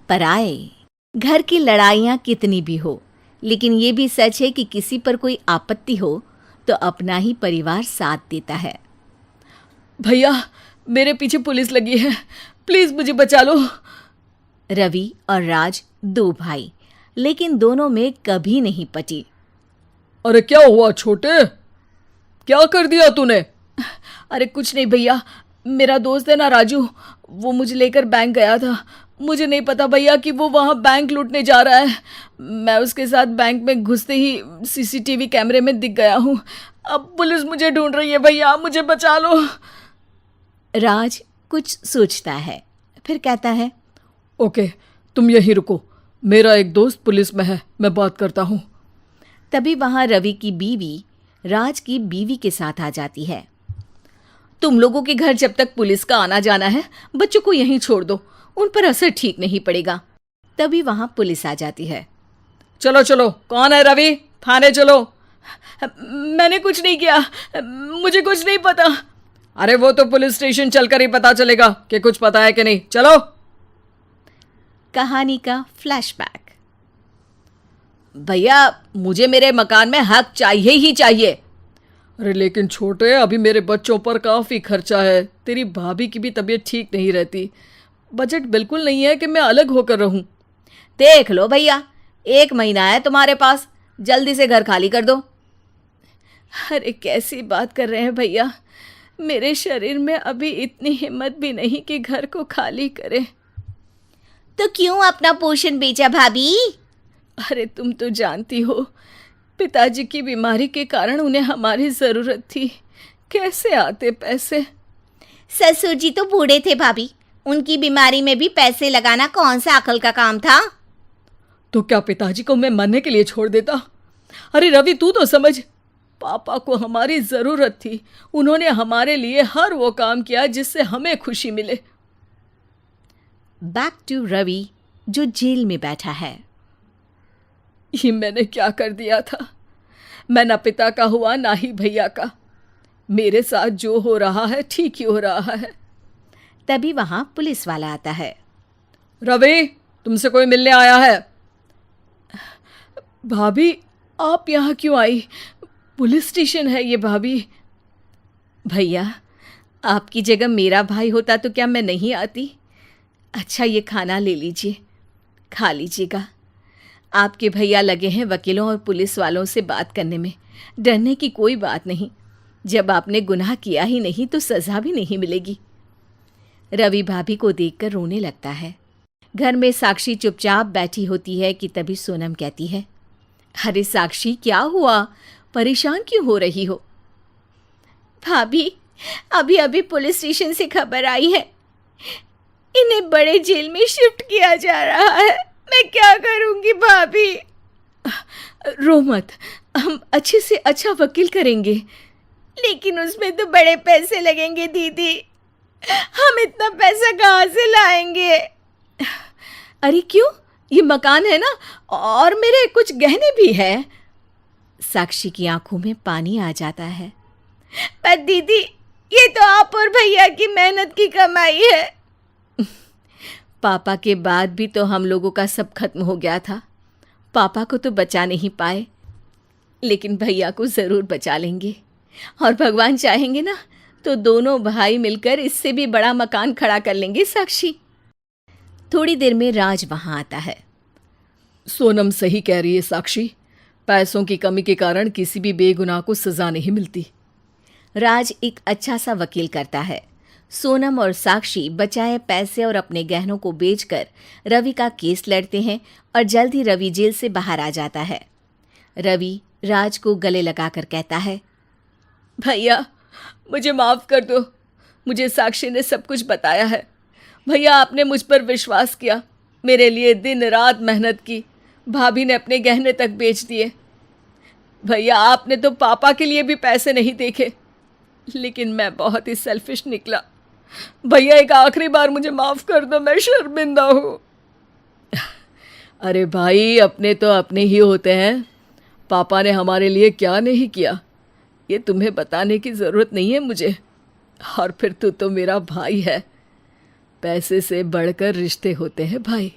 पर आए। घर की लड़ाइयाँ कितनी भी हो, लेकिन ये भी सच है कि किसी पर कोई आपत्ति हो तो अपना ही परिवार साथ देता है। भैया, मेरे पीछे पुलिस लगी है, प्लीज मुझे बचा लो। रवि और राज दो भाई, लेकिन दोनों में कभी नहीं पटी। अरे क्या हुआ छोटे, क्या कर दिया तूने? अरे कुछ नहीं भैया, मेरा दोस्त है ना राजू, वो मुझे लेकर बैंक गया था। मुझे नहीं पता भैया कि वो वहाँ बैंक लूटने जा रहा है। मैं उसके साथ बैंक में घुसते ही सीसीटीवी कैमरे में दिख गया हूँ। अब पुलिस मुझे ढूंढ रही है भैया, मुझे बचा लो। राज कुछ सोचता है, फिर कहता है, ओके, तुम यहीं रुको, मेरा एक दोस्त पुलिस में है, मैं बात करता हूँ। तभी वहां रवि की बीवी राज की बीवी के साथ आ जाती है। तुम लोगों के घर जब तक पुलिस का आना जाना है, बच्चों को यहीं छोड़ दो, उन पर असर ठीक नहीं पड़ेगा। तभी वहां पुलिस आ जाती है। चलो चलो, कौन है रवि, थाने चलो। मैंने कुछ नहीं किया, मुझे कुछ नहीं पता। अरे वो तो पुलिस स्टेशन चलकर ही पता चलेगा कि कुछ पता है कि नहीं, चलो। कहानी का फ्लैशबैक। भैया, मुझे मेरे मकान में हक चाहिए ही चाहिए। अरे लेकिन छोटे, अभी मेरे बच्चों पर काफ़ी खर्चा है, तेरी भाभी की भी तबीयत ठीक नहीं रहती, बजट बिल्कुल नहीं है कि मैं अलग होकर रहूं। देख लो भैया, 1 महीना है तुम्हारे पास, जल्दी से घर खाली कर दो। अरे कैसी बात कर रहे हैं भैया, मेरे शरीर में अभी इतनी हिम्मत भी नहीं कि घर को खाली करे। तो क्यों अपना पोषण बेचा भाभी? अरे तुम तो जानती हो, पिताजी की बीमारी के कारण उन्हें हमारी ज़रूरत थी, कैसे आते पैसे। ससुर जी तो बूढ़े थे भाभी, उनकी बीमारी में भी पैसे लगाना कौन सा अकल का काम था? तो क्या पिताजी को मैं मरने के लिए छोड़ देता? अरे रवि, तू तो समझ, पापा को हमारी ज़रूरत थी, उन्होंने हमारे लिए हर वो काम किया जिससे हमें खुशी मिले। बैक टू रवि, जो जेल में बैठा है। ये मैंने क्या कर दिया था? मैं ना पिता का हुआ ना ही भैया का, मेरे साथ जो हो रहा है ठीक ही हो रहा है। तभी वहां पुलिस वाला आता है। रवि, तुमसे कोई मिलने आया है। भाभी, आप यहाँ क्यों आई? पुलिस स्टेशन है ये भाभी। भैया, आपकी जगह मेरा भाई होता तो क्या मैं नहीं आती? अच्छा, ये खाना ले लीजिए, खा लीजिएगा। आपके भैया लगे हैं वकीलों और पुलिस वालों से बात करने में, डरने की कोई बात नहीं। जब आपने गुनाह किया ही नहीं तो सज़ा भी नहीं मिलेगी। रवि भाभी को देखकर रोने लगता है। घर में साक्षी चुपचाप बैठी होती है कि तभी सोनम कहती है, अरे साक्षी, क्या हुआ? परेशान क्यों हो रही हो? भाभी, अभी अभी पुलिस स्टेशन से खबर आई है, इन्हें बड़े जेल में शिफ्ट किया जा रहा है। मैं क्या करूंगी भाभी? रो मत, हम अच्छे से अच्छा वकील करेंगे। लेकिन उसमें तो बड़े पैसे लगेंगे दीदी, हम इतना पैसा कहाँ से लाएंगे? अरे क्यों, ये मकान है ना, और मेरे कुछ गहने भी है। साक्षी की आंखों में पानी आ जाता है। पर दीदी, ये तो आप और भैया की मेहनत की कमाई है। पापा के बाद भी तो हम लोगों का सब खत्म हो गया था। पापा को तो बचा नहीं पाए, लेकिन भैया को ज़रूर बचा लेंगे, और भगवान चाहेंगे ना तो दोनों भाई मिलकर इससे भी बड़ा मकान खड़ा कर लेंगे। साक्षी। थोड़ी देर में राज वहाँ आता है। सोनम सही कह रही है साक्षी, पैसों की कमी के कारण किसी भी बेगुनाह को सज़ा नहीं मिलती। राज एक अच्छा सा वकील करता है। सोनम और साक्षी बचाए पैसे और अपने गहनों को बेचकर रवि का केस लड़ते हैं और जल्द ही रवि जेल से बाहर आ जाता है। रवि राज को गले लगाकर कहता है, भैया मुझे माफ़ कर दो, मुझे साक्षी ने सब कुछ बताया है। भैया, आपने मुझ पर विश्वास किया, मेरे लिए दिन रात मेहनत की, भाभी ने अपने गहने तक बेच दिए। भैया, आपने तो पापा के लिए भी पैसे नहीं देखे, लेकिन मैं बहुत ही सेल्फिश निकला। भैया, एक आखिरी बार मुझे माफ़ कर दो, मैं शर्मिंदा हूँ। अरे भाई, अपने तो अपने ही होते हैं, पापा ने हमारे लिए क्या नहीं किया ये तुम्हें बताने की ज़रूरत नहीं है मुझे। और फिर तू तो मेरा भाई है, पैसे से बढ़कर रिश्ते होते हैं भाई।